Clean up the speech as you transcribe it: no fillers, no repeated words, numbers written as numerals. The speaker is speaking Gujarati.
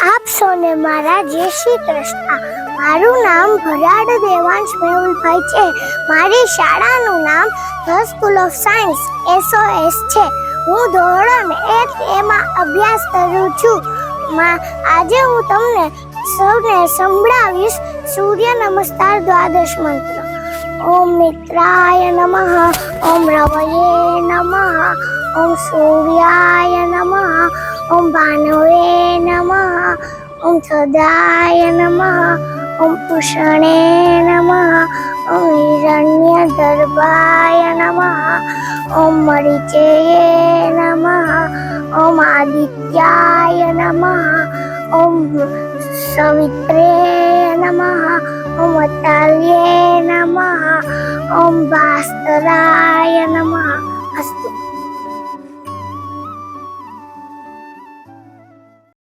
આપ સૌને મારા જય શ્રી કૃષ્ણ. મારું નામ ભરાડ દેવાંશ મેહુલભાઈ છે. મારી શાળાનું નામ the school of science SOS છે. હું ધોરણ 1 એમાં અભ્યાસ કરું છું. આજે હું તમને સૌને સંભળાવીશ સૂર્ય નમસ્કાર દ્વાદશ મંત્ર. ઓમ મિત્રાય નમઃ, ઓમ રવયે નમઃ, ઓમ સૂર્યાય નમઃ, ઓમ ભાનવે નમઃ, ઓમ સદાય નમઃ, ઓમ પુષણે નમઃ, ઓમ હિરણ્યગર્ભાય નમઃ, ઓમ મરીચયે નમઃ, ઓમ આદિત્યાય નમઃ, ઓમ સવિત્રે નમઃ, ઓમ અતાલ્યે નમઃ, ઓમ ભાસ્કરાય નમઃ. અસ્તુ.